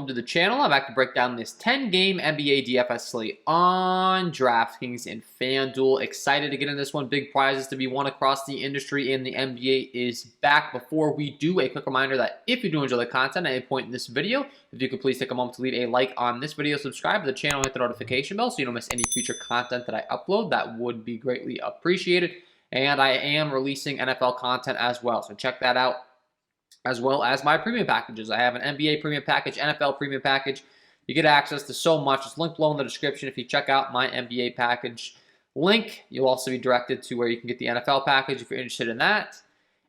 to the channel. I'm back to break down this 10-game NBA DFS slate on DraftKings and FanDuel. Excited to get in this one. Big prizes to be won across the industry, and the NBA is back. Before we do, a quick reminder that if you do enjoy the content at any point in this video, if you could please take a moment to leave a like on this video, subscribe to the channel, hit the notification bell so you don't miss any future content that I upload. That would be greatly appreciated. And I am releasing NFL content as well, so check that out, as well as my premium packages. I have an NBA premium package, NFL premium package. You get access to so much. It's linked below in the description. If you check out my NBA package link, you'll also be directed to where you can get the NFL package if you're interested in that.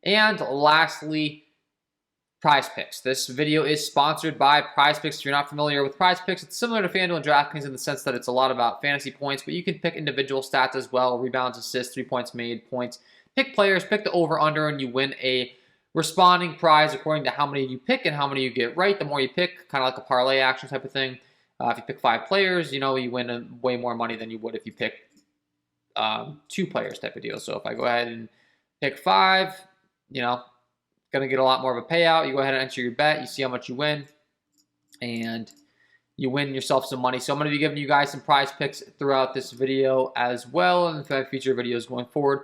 And lastly, Prize Picks. This video is sponsored by Prize Picks. If you're not familiar with Prize Picks, it's similar to FanDuel and DraftKings in the sense that it's a lot about fantasy points, but you can pick individual stats as well: rebounds, assists, 3 points made, points. Pick players, pick the over/under, and you win a responding prize according to how many you pick and how many you get right. The more you pick, kind of like a parlay action type of thing. If you pick 5 players, you win way more money than you would if you pick 2 players type of deal. So if I go ahead and pick 5, going to get a lot more of a payout. You go ahead and enter your bet. You see how much you win, and you win yourself some money. So I'm going to be giving you guys some prize picks throughout this video as well, and future videos going forward.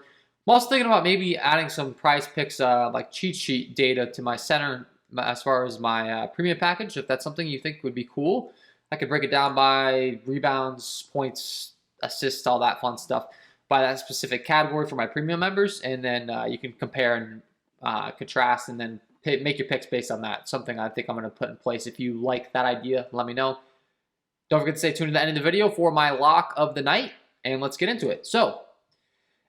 I'm also thinking about maybe adding some prize picks like cheat sheet data to my center as far as my premium package. If that's something you think would be cool, I could break it down by rebounds, points, assists, all that fun stuff by that specific category for my premium members, and then you can compare and contrast and then make your picks based on that. Something I think I'm going to put in place. If you like that idea, let me know. Don't forget to stay tuned to the end of the video for my lock of the night, and let's get into it. So,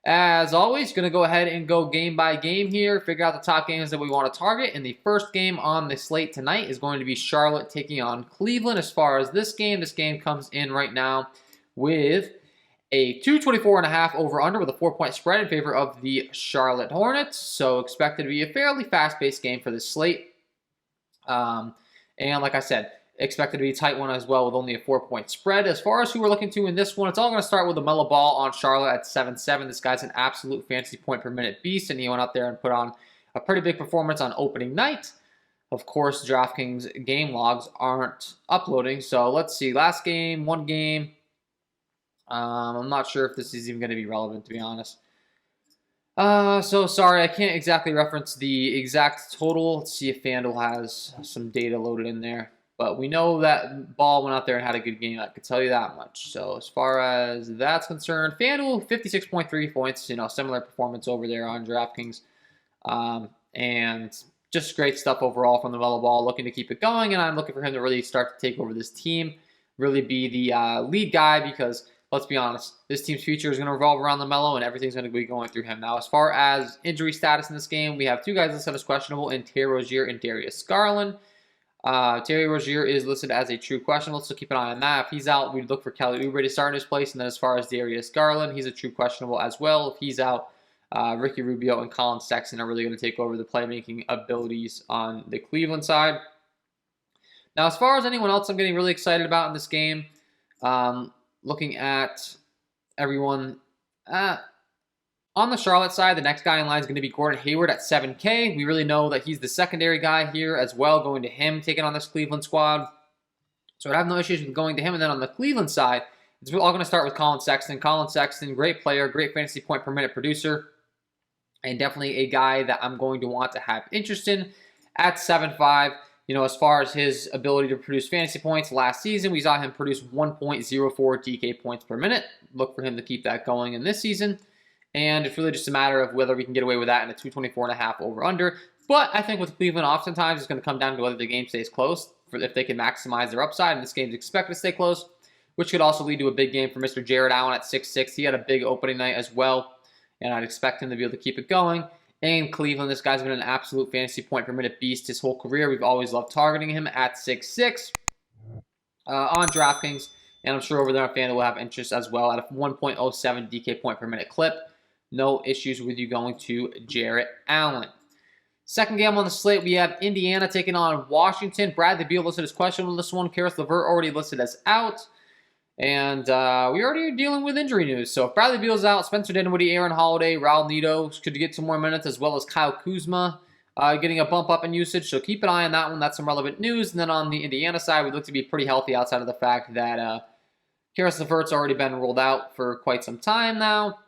as always, going to go ahead and go game by game here, figure out the top games that we want to target. And the first game on the slate tonight is going to be Charlotte taking on Cleveland. As far as this game comes in right now with a 224.5 over-under with a 4-point spread in favor of the Charlotte Hornets. So expected to be a fairly fast-paced game for this slate. And like I said, expected to be a tight one as well with only a 4-point spread. As far as who we're looking to in this one, it's all going to start with a Melo Ball on Charlotte at 7-7. This guy's an absolute fantasy point per minute beast, and he went out there and put on a pretty big performance on opening night. Of course, DraftKings game logs aren't uploading. So let's see. Last game, one game. I'm not sure if this is even going to be relevant, to be honest. So sorry, I can't exactly reference the exact total. Let's see if FanDuel has some data loaded in there. But we know that Ball went out there and had a good game. I could tell you that much. So as far as that's concerned, FanDuel 56.3 points. Similar performance over there on DraftKings, and just great stuff overall from the Melo Ball. Looking to keep it going, and I'm looking for him to really start to take over this team, really be the lead guy, because let's be honest, this team's future is going to revolve around LaMelo, and everything's going to be going through him. Now, as far as injury status in this game, we have 2 guys listed as questionable in Terry Rozier and Darius Garland. Terry Rozier is listed as a true questionable, so keep an eye on that. If he's out, we'd look for Kelly Oubre to start in his place. And then as far as Darius Garland, he's a true questionable as well. If he's out, Ricky Rubio and Colin Sexton are really going to take over the playmaking abilities on the Cleveland side. Now, as far as anyone else I'm getting really excited about in this game, looking at everyone on the Charlotte side, the next guy in line is going to be Gordon Hayward at 7K. We really know that he's the secondary guy here as well, going to him, taking on this Cleveland squad. So I'd have no issues with going to him. And then on the Cleveland side, it's all going to start with Colin Sexton. Colin Sexton, great player, great fantasy point per minute producer, and definitely a guy that I'm going to want to have interest in at 7.5. As far as his ability to produce fantasy points, last season we saw him produce 1.04 DK points per minute. Look for him to keep that going in this season. And it's really just a matter of whether we can get away with that in a 224.5 over-under. But I think with Cleveland, oftentimes it's going to come down to whether the game stays close, if they can maximize their upside. And this game's expected to stay close, which could also lead to a big game for Mr. Jared Allen at 6'6". He had a big opening night as well, and I'd expect him to be able to keep it going. And Cleveland, this guy's been an absolute fantasy point per minute beast his whole career. We've always loved targeting him at 6'6" on DraftKings. And I'm sure over there on FanDuel will have interest as well at a 1.07 DK point per minute clip. No issues with you going to Jarrett Allen. Second game on the slate, we have Indiana taking on Washington. Bradley Beal listed as questionable in this one. Karis LeVert already listed as out. And we already are dealing with injury news. So if Bradley Beal's out, Spencer Dinwiddie, Aaron Holiday, Raul Neto could get some more minutes, as well as Kyle Kuzma. getting a bump up in usage, so keep an eye on that one. That's some relevant news. And then on the Indiana side, we look to be pretty healthy outside of the fact that Karis LeVert's already been ruled out for quite some time now.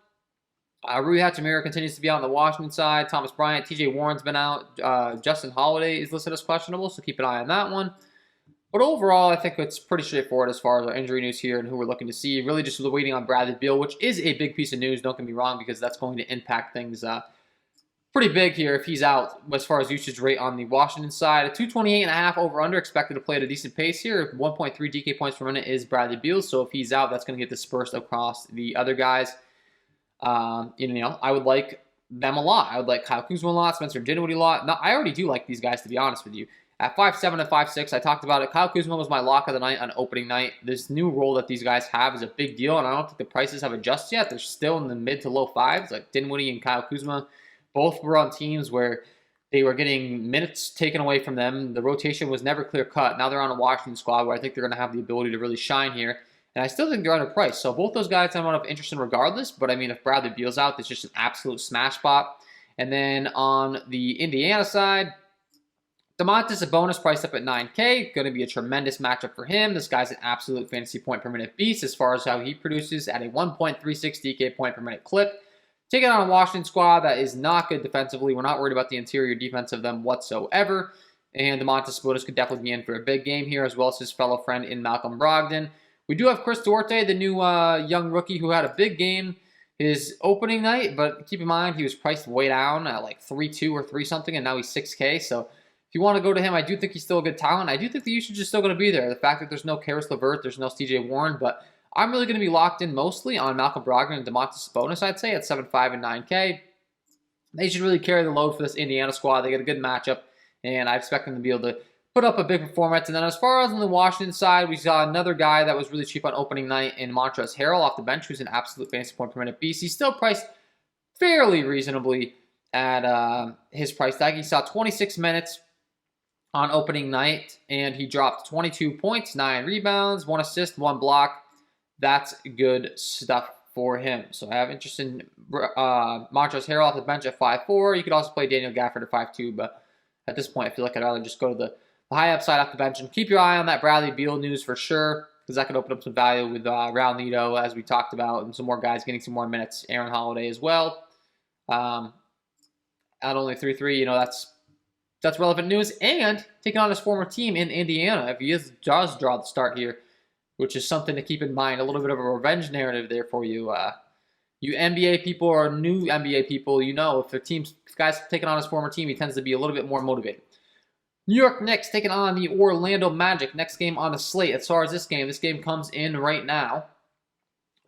Rui Hachimura continues to be out on the Washington side. Thomas Bryant, TJ Warren's been out. Justin Holiday is listed as questionable, so keep an eye on that one. But overall, I think it's pretty straightforward as far as our injury news here and who we're looking to see. Really just waiting on Bradley Beal, which is a big piece of news, don't get me wrong, because that's going to impact things pretty big here if he's out as far as usage rate on the Washington side. A 228.5 over-under, expected to play at a decent pace here. 1.3 DK points per minute is Bradley Beal, so if he's out, that's going to get dispersed across the other guys. I would like them a lot. I would like Kyle Kuzma a lot, Spencer Dinwiddie a lot. No, I already do like these guys, to be honest with you. At 5'7" and 5'6", I talked about it. Kyle Kuzma was my lock of the night on opening night. This new role that these guys have is a big deal, and I don't think the prices have adjusted yet. They're still in the mid to low fives. Like Dinwiddie and Kyle Kuzma both were on teams where they were getting minutes taken away from them. The rotation was never clear-cut. Now they're on a Washington squad where I think they're going to have the ability to really shine here. And I still think they're underpriced. So both those guys I'm not of interest in regardless. But, I mean, if Bradley Beal's out, it's just an absolute smash spot. And then on the Indiana side, Domantas Sabonis priced up at 9K. Going to be a tremendous matchup for him. This guy's an absolute fantasy point per minute beast as far as how he produces at a 1.36 DK point per minute clip. Taking on a Washington squad that is not good defensively. We're not worried about the interior defense of them whatsoever. And Domantas Sabonis could definitely be in for a big game here, as well as his fellow friend in Malcolm Brogdon. We do have Chris Duarte, the new young rookie who had a big game his opening night, but keep in mind he was priced way down at like 3.2 or 3 something, and now he's 6K. So if you want to go to him, I do think he's still a good talent. I do think the usage is still going to be there. The fact that there's no Karis LeVert, there's no TJ Warren, but I'm really going to be locked in mostly on Malcolm Brogdon and Domantas Sabonis, I'd say, at 7.5 and 9K. They should really carry the load for this Indiana squad. They get a good matchup, and I expect them to be able to put up a big performance. And then as far as on the Washington side, we saw another guy that was really cheap on opening night in Montrezl Harrell off the bench, who's an absolute fantasy point per minute beast. He's still priced fairly reasonably at his price tag. He saw 26 minutes on opening night, and he dropped 22 points, 9 rebounds, 1 assist, 1 block. That's good stuff for him. So I have interest in Montrezl Harrell off the bench at 5'4". You could also play Daniel Gafford at 5'2", but at this point, I feel like I'd rather just go to the high upside off the bench. And keep your eye on that Bradley Beal news for sure, because that could open up some value with Raul Neto, as we talked about, and some more guys getting some more minutes. Aaron Holiday as well. At only 3.3, that's relevant news. And taking on his former team in Indiana, if he does draw the start here, which is something to keep in mind. A little bit of a revenge narrative there for you. You NBA people or new NBA people, if if guy's taking on his former team, he tends to be a little bit more motivated. New York Knicks taking on the Orlando Magic. Next game on the slate. As far as this game comes in right now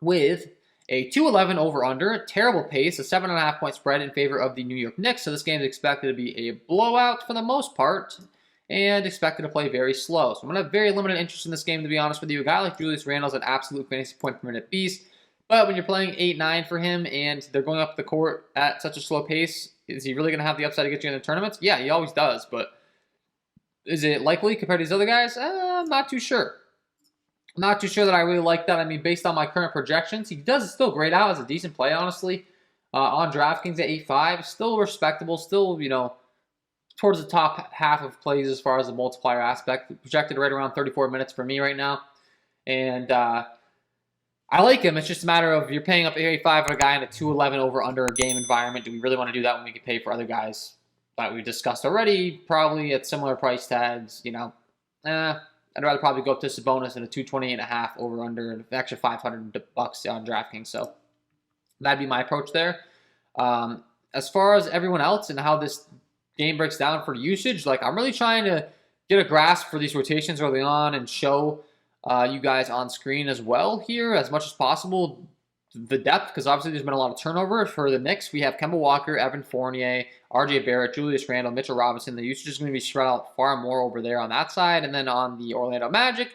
with a 211 over-under. Terrible pace, a 7.5 point spread in favor of the New York Knicks. So this game is expected to be a blowout for the most part, and expected to play very slow. So I'm going to have very limited interest in this game, to be honest with you. A guy like Julius Randle's an absolute fantasy point per minute beast. But when you're playing 8-9 for him and they're going up the court at such a slow pace, is he really going to have the upside to get you in the tournaments? Yeah, he always does. But is it likely compared to these other guys? I'm not too sure. I'm not too sure that I really like that. I mean, based on my current projections, he does still grade out as a decent play, honestly. On DraftKings at 8.5, still respectable, still, towards the top half of plays as far as the multiplier aspect. Projected right around 34 minutes for me right now. And I like him. It's just a matter of you're paying up 8.5 for a guy in a 211 over under a game environment. Do we really want to do that when we can pay for other guys that we discussed already? Probably at similar price tags. I'd rather probably go up to Sabonis in a 228.5 over under an extra $500 on DraftKings. So that'd be my approach there. As far as everyone else and how this game breaks down for usage, I'm really trying to get a grasp for these rotations early on and show you guys on screen as well here as much as possible the depth, because obviously there's been a lot of turnover. For the Knicks, we have Kemba Walker, Evan Fournier, RJ Barrett, Julius Randle, Mitchell Robinson. The usage is going to be spread out far more over there on that side. And then on the Orlando Magic,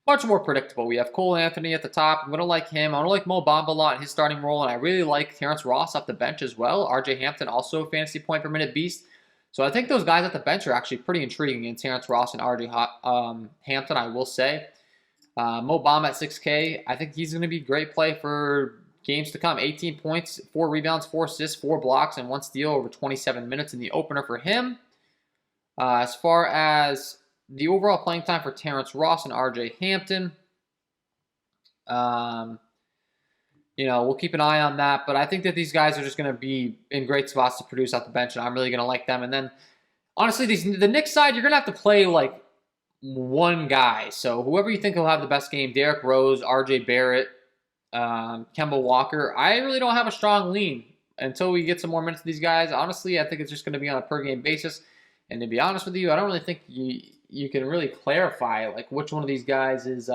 much more predictable. We have Cole Anthony at the top. I'm going to like him. I'm going to like Mo Bamba a lot in his starting role, and I really like Terrence Ross off the bench as well. RJ Hampton, also a fantasy point per minute beast. So I think those guys at the bench are actually pretty intriguing in Terrence Ross and RJ Hampton, I will say. Mo Bamba at 6K, I think he's going to be great play for games to come. 18 points, 4 rebounds, 4 assists, 4 blocks, and 1 steal over 27 minutes in the opener for him. As far as the overall playing time for Terrence Ross and RJ Hampton, we'll keep an eye on that. But I think that these guys are just going to be in great spots to produce off the bench, and I'm really going to like them. And then, honestly, the Knicks side, you're going to have to play like one guy. So whoever you think will have the best game, Derrick Rose, RJ Barrett, Kemba Walker. I really don't have a strong lean until we get some more minutes of these guys. Honestly, I think it's just going to be on a per-game basis. And to be honest with you, I don't really think you can really clarify like which one of these guys is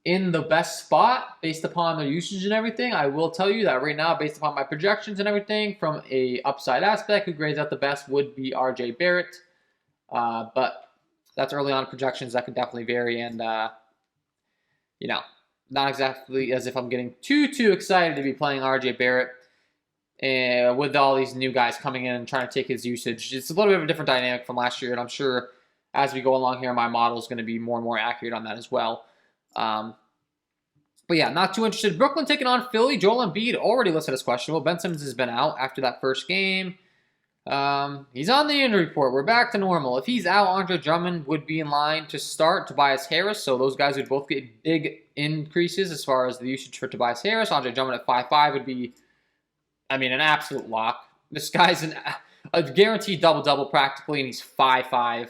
in the best spot based upon their usage and everything. I will tell you that right now, based upon my projections and everything, from a upside aspect, who grades out the best would be RJ Barrett. But that's early on projections. That could definitely vary. And, not exactly as if I'm getting too excited to be playing RJ Barrett with all these new guys coming in and trying to take his usage. It's a little bit of a different dynamic from last year, and I'm sure as we go along here, my model is going to be more and more accurate on that as well. But yeah, not too interested. Brooklyn taking on Philly. Joel Embiid already listed as questionable. Ben Simmons has been out after that first game. He's on the injury report. We're back to normal. If he's out, Andre Drummond would be in line to start. Tobias Harris, so those guys would both get big increases as far as the usage for Tobias Harris. Andre Drummond at 5'5" would be, an absolute lock. This guy's a guaranteed double-double practically, and he's 5'5".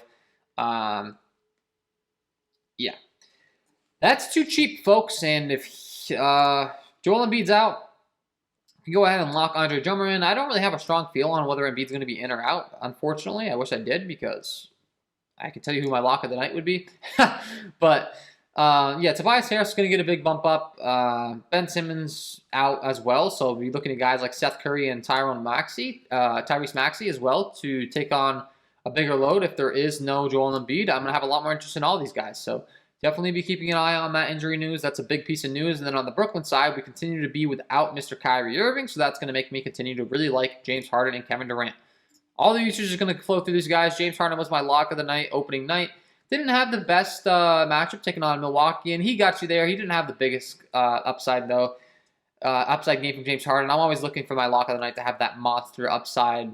Yeah. That's too cheap, folks, and if Joel Embiid's out, you go ahead and lock Andre Drummond in. I don't really have a strong feel on whether Embiid's going to be in or out, unfortunately. I wish I did, because I can tell you who my lock of the night would be. But, Tobias Harris is going to get a big bump up. Ben Simmons out as well, so we'll be looking at guys like Seth Curry and Tyrese Maxey as well to take on a bigger load. If there is no Joel Embiid, I'm going to have a lot more interest in all these guys. So definitely be keeping an eye on that injury news. That's a big piece of news. And then on the Brooklyn side, we continue to be without Mr. Kyrie Irving, so that's going to make me continue to really like James Harden and Kevin Durant. All the usage is going to flow through these guys. James Harden was my lock of the night, opening night. Didn't have the best matchup taking on Milwaukee, and he got you there. He didn't have the biggest upside, though. Upside game from James Harden. I'm always looking for my lock of the night to have that monster upside,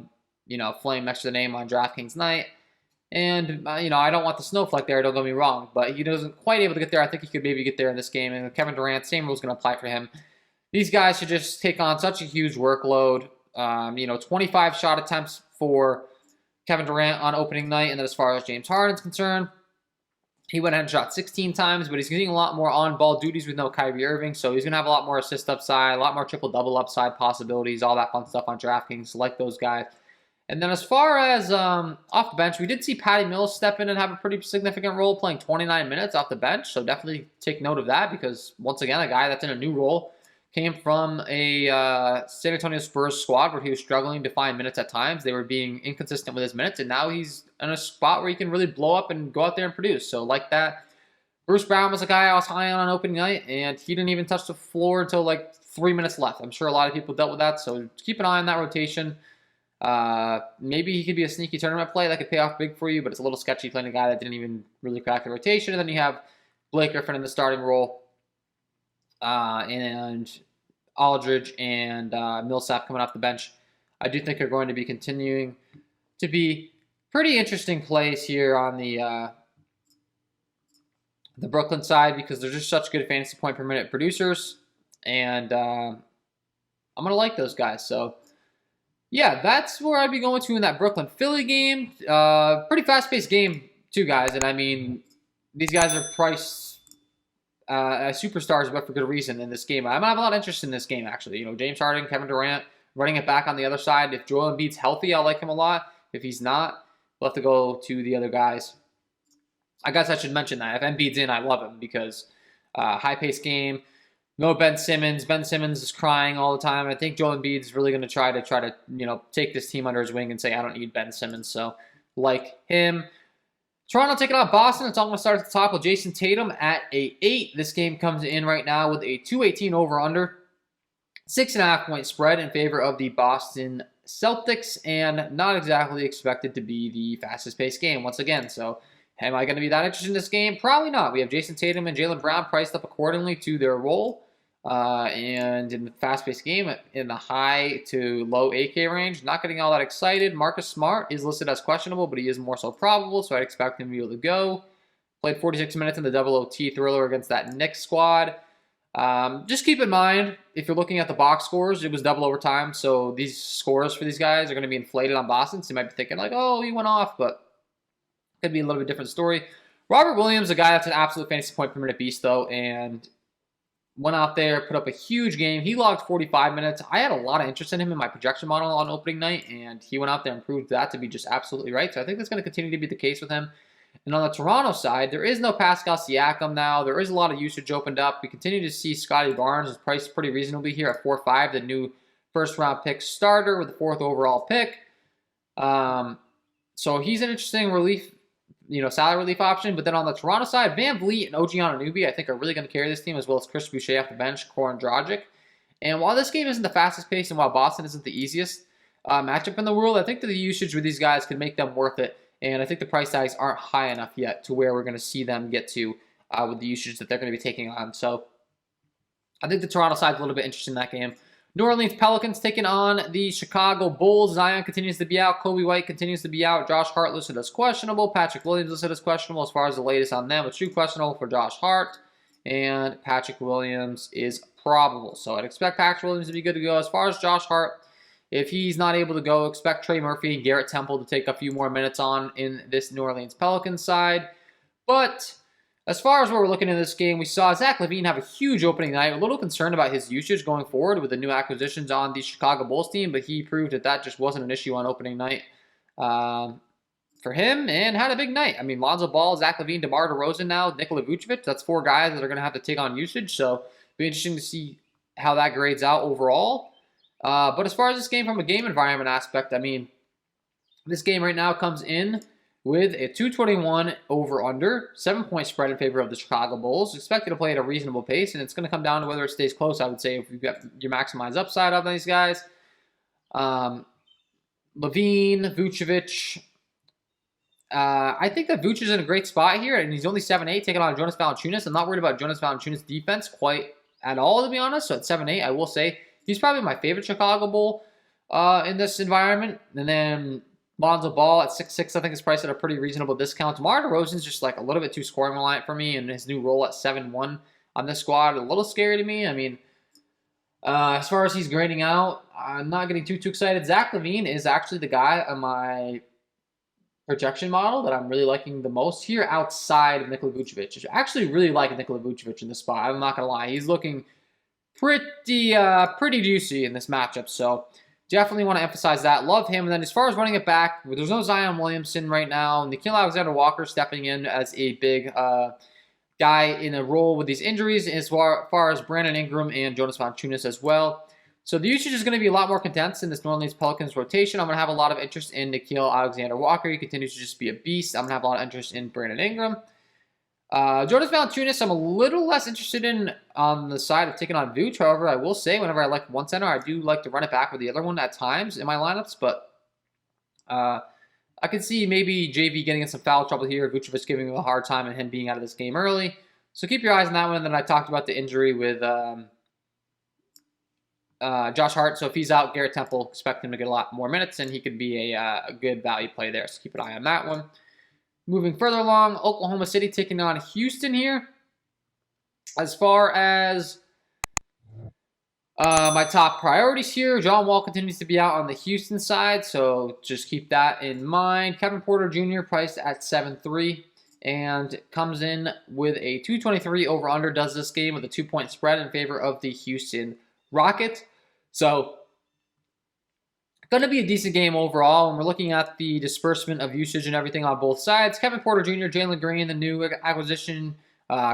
flame next to the name on DraftKings night. And, I don't want the snowflake there, don't get me wrong, but he wasn't quite able to get there. I think he could maybe get there in this game. And Kevin Durant, same rule is going to apply for him. These guys should just take on such a huge workload. 25 shot attempts for Kevin Durant on opening night. And then as far as James Harden's concerned, he went ahead and shot 16 times, but he's getting a lot more on-ball duties with no Kyrie Irving, so he's going to have a lot more assist upside, a lot more triple-double upside possibilities, all that fun stuff on DraftKings, like those guys. And then as far as off the bench, we did see Patty Mills step in and have a pretty significant role, playing 29 minutes off the bench, so definitely take note of that, because once again, a guy that's in a new role came from a San Antonio Spurs squad where he was struggling to find minutes at times. They were being inconsistent with his minutes, and now he's in a spot where he can really blow up and go out there and produce. So like that, Bruce Brown was a guy I was high on opening night, and he didn't even touch the floor until like 3 minutes left. I'm sure a lot of people dealt with that, so keep an eye on that rotation. Maybe he could be a sneaky tournament play that could pay off big for you, but it's a little sketchy playing a guy that didn't even really crack the rotation. And then you have Blake Griffin in the starting role, and Aldridge and Millsap coming off the bench. I do think are going to be continuing to be pretty interesting plays here on the Brooklyn side, because they're just such good fantasy point per minute producers, and I'm going to like those guys. So yeah, that's where I'd be going to in that Brooklyn-Philly game. Pretty fast-paced game, too, guys. And, these guys are priced as superstars, but for good reason in this game. I'm going to have a lot of interest in this game, actually. James Harden, Kevin Durant, running it back on the other side. If Joel Embiid's healthy, I like him a lot. If he's not, we'll have to go to the other guys. I guess I should mention that. If Embiid's in, I love him, because high-paced game. No Ben Simmons. Ben Simmons is crying all the time. I think Joel Embiid's really going to try to take this team under his wing and say, I don't need Ben Simmons. So, like him. Toronto taking on Boston. It's all going to start at the top with Jason Tatum at a 8. This game comes in right now with a 218 over-under. 6.5 point spread in favor of the Boston Celtics, and not exactly expected to be the fastest-paced game once again. So, am I going to be that interested in this game? Probably not. We have Jason Tatum and Jaylen Brown priced up accordingly to their role. And in the fast-paced game, in the high to low AK range, not getting all that excited. Marcus Smart is listed as questionable, but he is more so probable, so I'd expect him to be able to go. Played 46 minutes in the double OT thriller against that Knicks squad. Just keep in mind, if you're looking at the box scores, it was double overtime, so these scores for these guys are going to be inflated on Boston, so you might be thinking like, oh, he went off, but it could be a little bit different story. Robert Williams, a guy that's an absolute fantasy point per minute beast, though, and went out there, put up a huge game. He logged 45 minutes. I had a lot of interest in him in my projection model on opening night, and he went out there and proved that to be just absolutely right. So I think that's going to continue to be the case with him. And on the Toronto side, there is no Pascal Siakam now. There is a lot of usage opened up. We continue to see Scotty Barnes is priced pretty reasonably here at 4.5, the new first-round pick starter with the 4th overall pick. So he's an interesting relief, salary relief option. But then on the Toronto side, Van Vliet and OG Anunoby, I think, are really going to carry this team, as well as Chris Boucher off the bench, Goran Dragic. And while this game isn't the fastest pace and while Boston isn't the easiest matchup in the world, I think that the usage with these guys can make them worth it. And I think the price tags aren't high enough yet to where we're going to see them get to with the usage that they're going to be taking on. So I think the Toronto side is a little bit interested in that game. New Orleans Pelicans taking on the Chicago Bulls. Zion continues to be out. Kobe White continues to be out. Josh Hart listed as questionable. Patrick Williams listed as questionable. As far as the latest on them, it's 2 questionable for Josh Hart. And Patrick Williams is probable. So I'd expect Patrick Williams to be good to go. As far as Josh Hart, if he's not able to go, expect Trey Murphy and Garrett Temple to take a few more minutes on in this New Orleans Pelicans side. But as far as what we're looking at this game, we saw Zach LaVine have a huge opening night. A little concerned about his usage going forward with the new acquisitions on the Chicago Bulls team, but he proved that just wasn't an issue on opening night for him and had a big night. I mean, Lonzo Ball, Zach LaVine, DeMar DeRozan now, Nikola Vucevic. That's 4 guys that are going to have to take on usage, so it'll be interesting to see how that grades out overall. But as far as this game from a game environment aspect, I mean, this game right now comes in with a 221 over-under, 7-point spread in favor of the Chicago Bulls. Expected to play at a reasonable pace, and it's going to come down to whether it stays close, I would say, if you've got your maximized upside of these guys. LaVine, Vucevic. I think that Vucevic is in a great spot here, and he's only 7'8", taking on Jonas Valanciunas. I'm not worried about Jonas Valanciunas' defense quite at all, to be honest. So at 7'8", I will say he's probably my favorite Chicago Bull in this environment. And then Lonzo Ball at 6'6", I think is priced at a pretty reasonable discount. DeMar DeRozan's just like a little bit too scoring reliant for me, and his new role at 7'1" on this squad a little scary to me. I mean, as far as he's grading out, I'm not getting too excited. Zach LaVine is actually the guy on my projection model that I'm really liking the most here outside of Nikola Vucevic. I actually really like Nikola Vucevic in this spot. I'm not going to lie. He's looking pretty juicy in this matchup, so definitely want to emphasize that. Love him. And then as far as running it back, there's no Zion Williamson right now. Nickeil Alexander-Walker stepping in as a big guy in a role with these injuries, as far as Brandon Ingram and Jonas Valanciunas as well. So the usage is going to be a lot more condensed in this New Orleans Pelicans rotation. I'm going to have a lot of interest in Nickeil Alexander-Walker. He continues to just be a beast. I'm going to have a lot of interest in Brandon Ingram. Jonas Valanciunas, I'm a little less interested in on the side of taking on Vooch. However, I will say whenever I like one center, I do like to run it back with the other one at times in my lineups. But I could see maybe JV getting in some foul trouble here. Vucevic giving him a hard time and him being out of this game early. So keep your eyes on that one. And then I talked about the injury with Josh Hart. So if he's out, Garrett Temple, expect him to get a lot more minutes, and he could be a good value play there. So keep an eye on that one. Moving further along, Oklahoma City taking on Houston here. As far as my top priorities here, John Wall continues to be out on the Houston side, so just keep that in mind. Kevin Porter Jr. priced at 7.3 and comes in with a 223 over-under, does this game with a 2-point spread in favor of the Houston Rockets. So going to be a decent game overall, and we're looking at the disbursement of usage and everything on both sides. Kevin Porter Jr., Jalen Green, the new acquisition,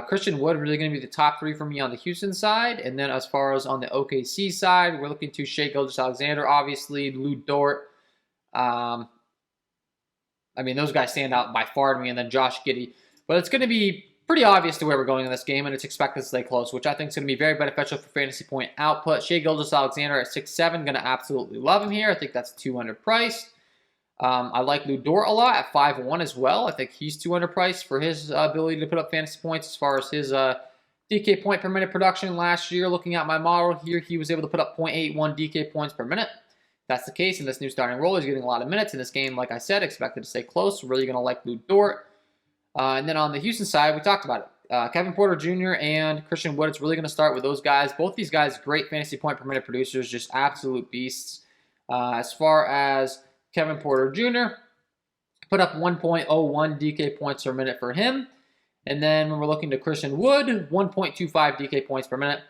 Christian Wood, really going to be the top 3 for me on the Houston side. And then as far as on the OKC side, we're looking to Shai Gilgeous-Alexander, obviously, Lou Dort. I mean, those guys stand out by far to me, and then Josh Giddey. But it's going to be pretty obvious to where we're going in this game, and it's expected to stay close, which I think is going to be very beneficial for fantasy point output. Shai Gilgeous-Alexander at 6'7", going to absolutely love him here. I think that's 200 priced. I like Lou Dort a lot at 5'1" as well. I think he's 200 priced for his ability to put up fantasy points as far as his DK point per minute production last year. Looking at my model here, he was able to put up 0.81 DK points per minute. If that's the case in this new starting role. He's getting a lot of minutes in this game. Like I said, expected to stay close. Really going to like Lou Dort. And then on the Houston side, we talked about it. Kevin Porter Jr. and Christian Wood. It's really going to start with those guys. Both these guys, great fantasy point per minute producers, just absolute beasts. As far as Kevin Porter Jr., put up 1.01 DK points per minute for him. And then when we're looking to Christian Wood, 1.25 DK points per minute.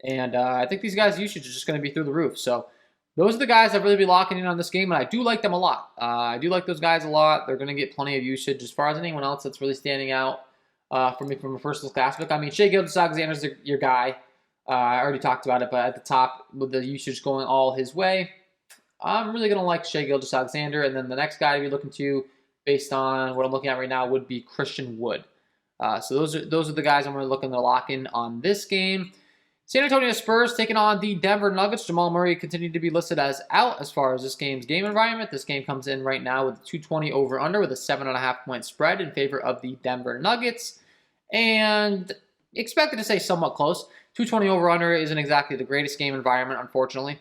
And I think these guys' usage is just going to be through the roof. So those are the guys I've really be locking in on this game, and I do like them a lot. I do like those guys a lot. They're going to get plenty of usage. As far as anyone else that's really standing out for me from a personal class book, I mean, Shai Gilgeous-Alexander's your guy. I already talked about it, but at the top, with the usage going all his way, I'm really going to like Shai Gilgeous-Alexander. And then the next guy to be looking to, based on what I'm looking at right now, would be Christian Wood. So those are the guys I'm really looking to lock in on this game. San Antonio Spurs taking on the Denver Nuggets. Jamal Murray continued to be listed as out as far as this game's game environment. This game comes in right now with 220 over-under with a 7.5 point spread in favor of the Denver Nuggets. And expected to stay somewhat close. 220 over-under isn't exactly the greatest game environment, unfortunately.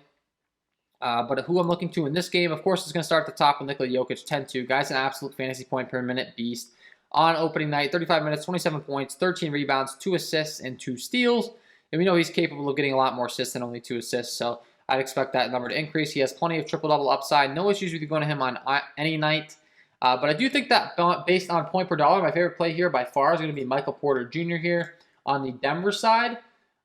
But who I'm looking to in this game, of course, is going to start at the top with Nikola Jokic, 10-2. Guy's an absolute fantasy point per minute beast. On opening night, 35 minutes, 27 points, 13 rebounds, 2 assists, and 2 steals. And we know he's capable of getting a lot more assists than only 2 assists, so I'd expect that number to increase. He has plenty of triple-double upside. No issues with you going to him on any night. But I do think that based on point per dollar, my favorite play here by far is going to be Michael Porter Jr. here on the Denver side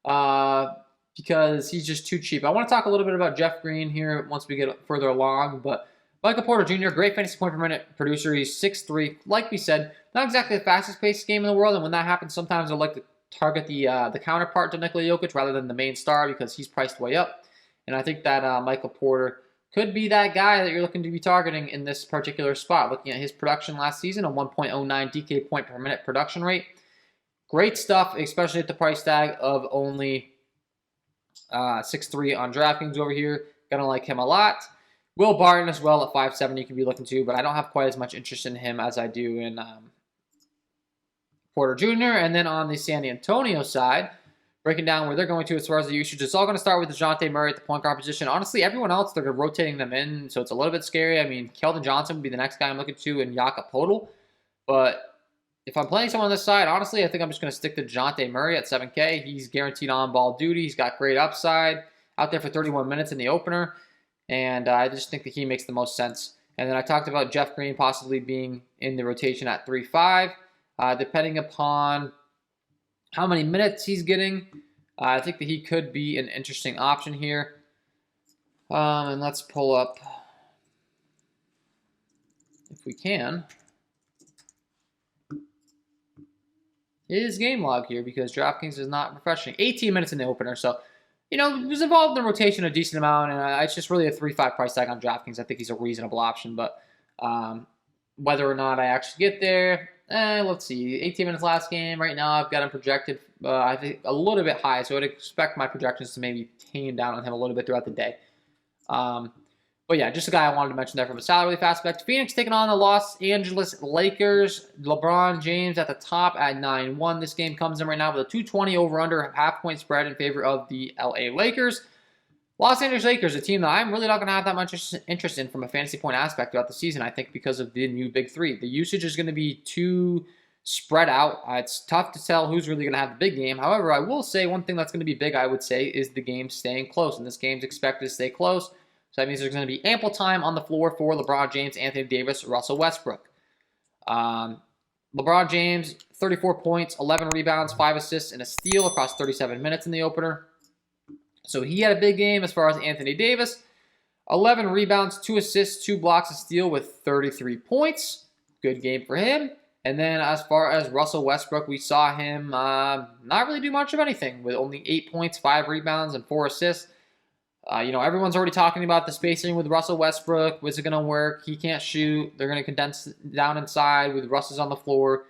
because he's just too cheap. I want to talk a little bit about Jeff Green here once we get further along, but Michael Porter Jr., great fantasy point per minute producer. He's 6'3". Like we said, not exactly the fastest paced game in the world, and when that happens, sometimes I like to target the counterpart to Nikola Jokic rather than the main star because he's priced way up. And I think that Michael Porter could be that guy that you're looking to be targeting in this particular spot. Looking at his production last season, a 1.09 DK point per minute production rate. Great stuff, especially at the price tag of only 6'3" on DraftKings over here. Gonna like him a lot. Will Barton as well at 5'7" you can be looking to, but I don't have quite as much interest in him as I do in Porter Jr. And then on the San Antonio side, breaking down where they're going to as far as the usage, it's all going to start with DeJounte Murray at the point guard position. Honestly, everyone else, they're rotating them in, so it's a little bit scary. I mean, Keldon Johnson would be the next guy I'm looking to, and Jakob Poeltl. But if I'm playing someone on this side, honestly, I think I'm just going to stick to DeJounte Murray at 7K. He's guaranteed on-ball duty. He's got great upside. Out there for 31 minutes in the opener. And I just think that he makes the most sense. And then I talked about Jeff Green possibly being in the rotation at 3-5. Depending upon how many minutes he's getting, I think that he could be an interesting option here. And let's pull up, if we can, his game log here because DraftKings is not refreshing. 18 minutes in the opener, so he was involved in the rotation a decent amount, and it's just really a 3-5 price tag on DraftKings. I think he's a reasonable option, but whether or not I actually get there, let's see. 18 minutes last game. Right now, I've got him projected, I think, a little bit high, so I'd expect my projections to maybe tame down on him a little bit throughout the day. But yeah, just a guy I wanted to mention there from a salary aspect. Phoenix taking on the Los Angeles Lakers. LeBron James at the top at 9-1. This game comes in right now with a 220 over-under half-point spread in favor of the LA Lakers. Los Angeles Lakers, a team that I'm really not going to have that much interest in from a fantasy point aspect throughout the season, I think, because of the new Big Three. The usage is going to be too spread out. It's tough to tell who's really going to have the big game. However, I will say one thing that's going to be big, I would say, is the game staying close. And this game's expected to stay close. So that means there's going to be ample time on the floor for LeBron James, Anthony Davis, Russell Westbrook. LeBron James, 34 points, 11 rebounds, 5 assists, and a steal across 37 minutes in the opener. So he had a big game as far as Anthony Davis. 11 rebounds, 2 assists, 2 blocks, a steal with 33 points. Good game for him. And then as far as Russell Westbrook, we saw him not really do much of anything with only 8 points, 5 rebounds, and 4 assists. Everyone's already talking about the spacing with Russell Westbrook. Was it going to work? He can't shoot. They're going to condense down inside with Russ's on the floor.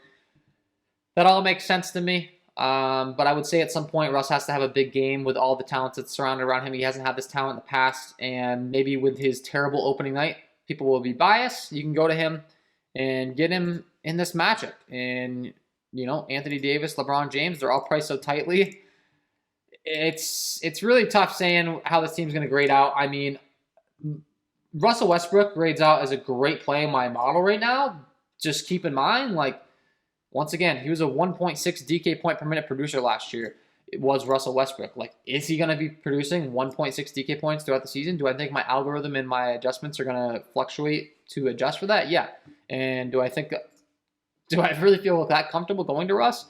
That all makes sense to me. But I would say at some point, Russ has to have a big game with all the talents that's surrounded around him. He hasn't had this talent in the past. And maybe with his terrible opening night, people will be biased. You can go to him and get him in this matchup. And Anthony Davis, LeBron James, they're all priced so tightly. It's really tough saying how this team's going to grade out. I mean, Russell Westbrook grades out as a great play in my model right now. Just keep in mind, once again, he was a 1.6 DK point per minute producer last year. It was Russell Westbrook. Is he going to be producing 1.6 DK points throughout the season? Do I think my algorithm and my adjustments are going to fluctuate to adjust for that? Yeah. And do I really feel that comfortable going to Russ?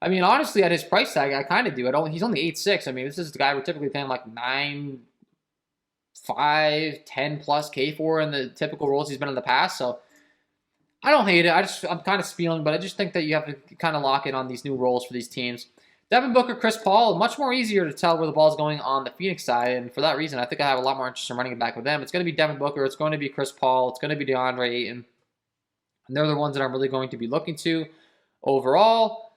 I mean, honestly, at his price tag, I kind of do. He's only 8'6". I mean, this is the guy we're typically paying 9.5, 10 plus K for in the typical roles he's been in the past. So I don't hate it. I'm kind of spieling, but I just think that you have to kind of lock in on these new roles for these teams. Devin Booker, Chris Paul, much more easier to tell where the ball's going on the Phoenix side, and for that reason, I think I have a lot more interest in running it back with them. It's going to be Devin Booker, it's going to be Chris Paul, it's going to be DeAndre Ayton, and they're the ones that I'm really going to be looking to overall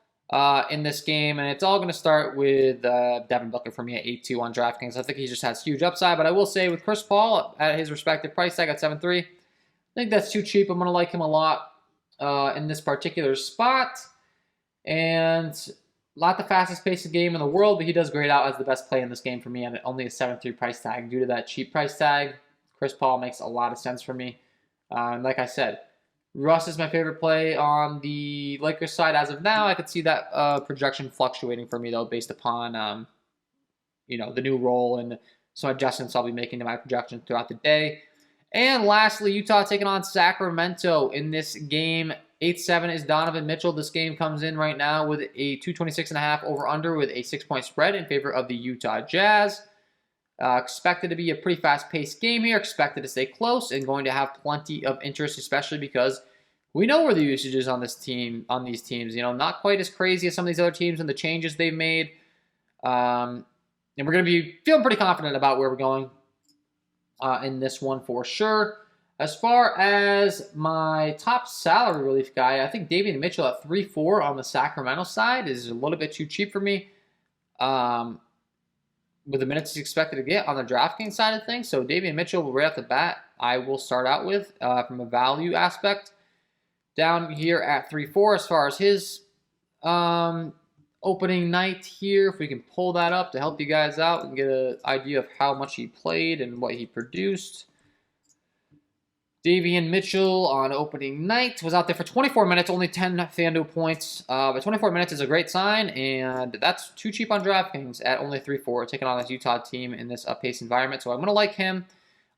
in this game, and it's all going to start with Devin Booker for me at 8-2 on DraftKings. I think he just has huge upside, but I will say with Chris Paul at his respective price tag at 7-3, I think that's too cheap. I'm going to like him a lot in this particular spot, and not the fastest paced game in the world, but he does grade out as the best play in this game for me at only a 7-3 price tag. Due to that cheap price tag, Chris Paul makes a lot of sense for me. Like I said, Russ is my favorite play on the Lakers side as of now. I could see that projection fluctuating for me, though, based upon the new role and some adjustments I'll be making to my projection throughout the day. And lastly, Utah taking on Sacramento in this game. 8-7 is Donovan Mitchell. This game comes in right now with a 226.5 over-under with a 6-point spread in favor of the Utah Jazz. Expected to be a pretty fast-paced game here. Expected to stay close and going to have plenty of interest, especially because we know where the usage is on these teams. Not quite as crazy as some of these other teams and the changes they've made. And we're going to be feeling pretty confident about where we're going in this one for sure. As far as my top salary relief guy, I think Davion Mitchell at 3-4 on the Sacramento side is a little bit too cheap for me. With the minutes he's expected to get on the DraftKings side of things. So Davion Mitchell, right off the bat, I will start out with from a value aspect. Down here at 3-4 as far as his opening night here. If we can pull that up to help you guys out and get an idea of how much he played and what he produced. Davion Mitchell on opening night was out there for 24 minutes, only 10 FanDuel points. But 24 minutes is a great sign, and that's too cheap on DraftKings at only 3-4, taking on this Utah team in this up-paced environment. So I'm going to like him.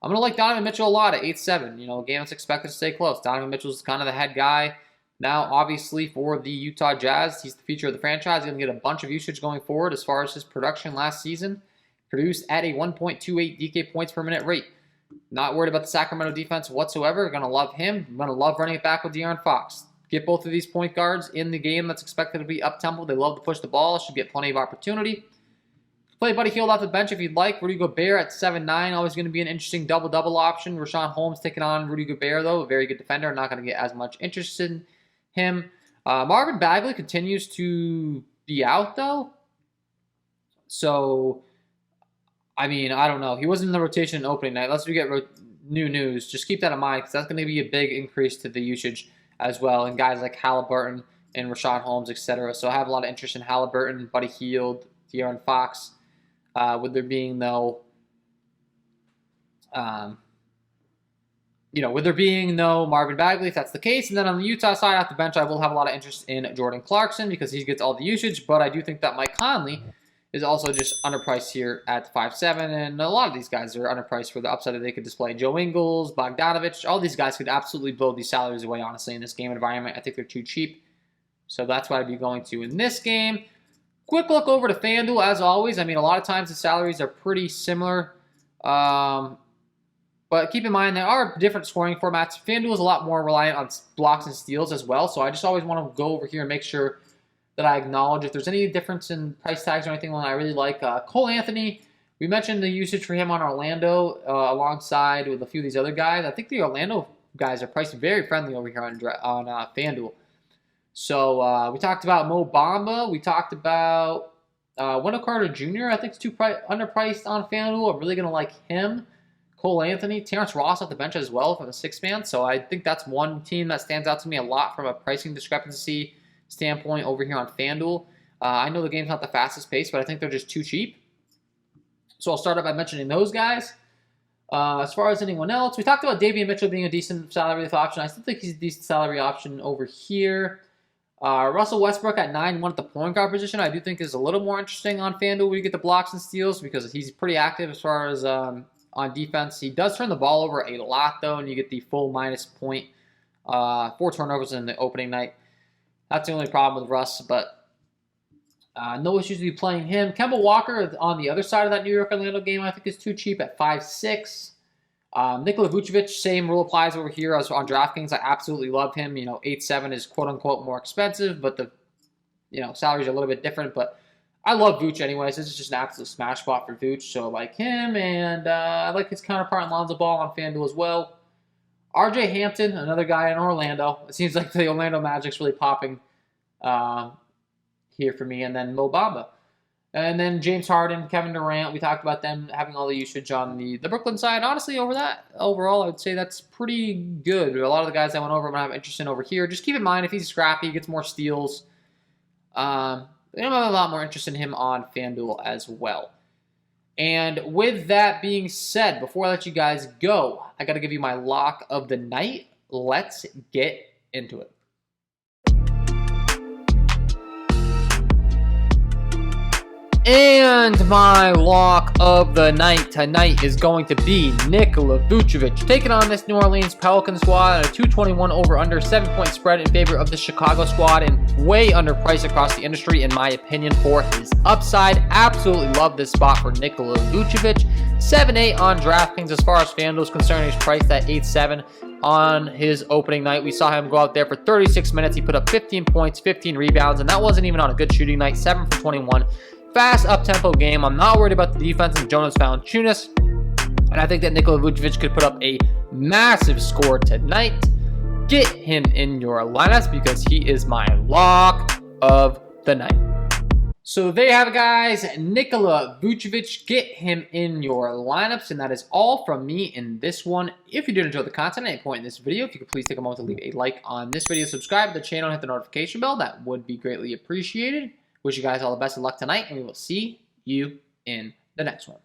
I'm going to like Donovan Mitchell a lot at 8-7. A game that's expected to stay close. Donovan Mitchell's kind of the head guy. Now, obviously, for the Utah Jazz, he's the future of the franchise. He's going to get a bunch of usage going forward as far as his production last season. Produced at a 1.28 DK points per minute rate. Not worried about the Sacramento defense whatsoever. Going to love him. I'm going to love running it back with De'Aaron Fox. Get both of these point guards in the game that's expected to be up-tempo. They love to push the ball. Should get plenty of opportunity. Play Buddy Hield off the bench if you'd like. Rudy Gobert at 7-9. Always going to be an interesting double-double option. Rashawn Holmes taking on Rudy Gobert, though. A very good defender. Not going to get as much interest in him. Marvin Bagley continues to be out, though. So, I mean, I don't know. He wasn't in the rotation opening night. Unless we get new news, just keep that in mind because that's going to be a big increase to the usage as well. And guys like Halliburton and Rashawn Holmes, etc. So I have a lot of interest in Halliburton, Buddy Hield, De'Aaron Fox. With there being, though, Marvin Bagley, if that's the case. And then on the Utah side, off the bench, I will have a lot of interest in Jordan Clarkson because he gets all the usage. But I do think that Mike Conley is also just underpriced here at 5-7. And a lot of these guys are underpriced for the upside that they could display. Joe Ingles, Bogdanovich, all these guys could absolutely blow these salaries away, honestly, in this game environment. I think they're too cheap. So that's what I'd be going to in this game. Quick look over to FanDuel, as always. I mean, a lot of times the salaries are pretty similar. But keep in mind, there are different scoring formats. FanDuel is a lot more reliant on blocks and steals as well. So I just always want to go over here and make sure that I acknowledge if there's any difference in price tags or anything that I really like. Cole Anthony, we mentioned the usage for him on Orlando alongside with a few of these other guys. I think the Orlando guys are priced very friendly over here on FanDuel. So we talked about Mo Bamba. We talked about Wendell Carter Jr. I think is too underpriced on FanDuel. I'm really going to like him. Cole Anthony. Terrence Ross off the bench as well for the six-man. So I think that's one team that stands out to me a lot from a pricing discrepancy standpoint over here on FanDuel. I know the game's not the fastest pace, but I think they're just too cheap. So I'll start out by mentioning those guys. As far as anyone else, we talked about Davion Mitchell being a decent salary option. I still think he's a decent salary option over here. Russell Westbrook at 9-1 at the point guard position, I do think is a little more interesting on FanDuel where you get the blocks and steals because he's pretty active as far as on defense. He does turn the ball over a lot, though, and you get the full minus point. 4 turnovers in the opening night. That's the only problem with Russ, but no issues with playing him. Kemba Walker on the other side of that New York-Orlando game, I think is too cheap at 5'6". Nikola Vucevic, same rule applies over here as on DraftKings. I absolutely love him. 8.7 is quote-unquote more expensive, but the salaries are a little bit different. But I love Vooch anyways. This is just an absolute smash spot for Vooch, so I like him. And I like his counterpart in Lonzo Ball on FanDuel as well. RJ Hampton, another guy in Orlando. It seems like the Orlando Magic's really popping here for me. And then Mo Bamba. And then James Harden, Kevin Durant. We talked about them having all the usage on the Brooklyn side. Honestly, overall, I would say that's pretty good. A lot of the guys I went over, I'm going to have interest in over here. Just keep in mind, if he's scrappy, he gets more steals. I'm going to have a lot more interest in him on FanDuel as well. And with that being said, before I let you guys go, I got to give you my lock of the night. Let's get into it. And my lock of the night tonight is going to be Nikola Vucevic taking on this New Orleans Pelicans squad at a 221 over-under 7-point spread in favor of the Chicago squad and way underpriced across the industry in my opinion for his upside. Absolutely love this spot for Nikola Vucevic. 7-8 on DraftKings as far as FanDuel is concerned. He's priced at 8.7 on his opening night. We saw him go out there for 36 minutes. He put up 15 points, 15 rebounds, and that wasn't even on a good shooting night. 7 for 21. Fast up-tempo game. I'm not worried about the defense of Jonas Valanciunas. And I think that Nikola Vucevic could put up a massive score tonight. Get him in your lineups because he is my lock of the night. So there you have it, guys. Nikola Vucevic, get him in your lineups. And that is all from me in this one. If you did enjoy the content at any point in this video, if you could please take a moment to leave a like on this video, subscribe to the channel, and hit the notification bell. That would be greatly appreciated. Wish you guys all the best of luck tonight, and we will see you in the next one.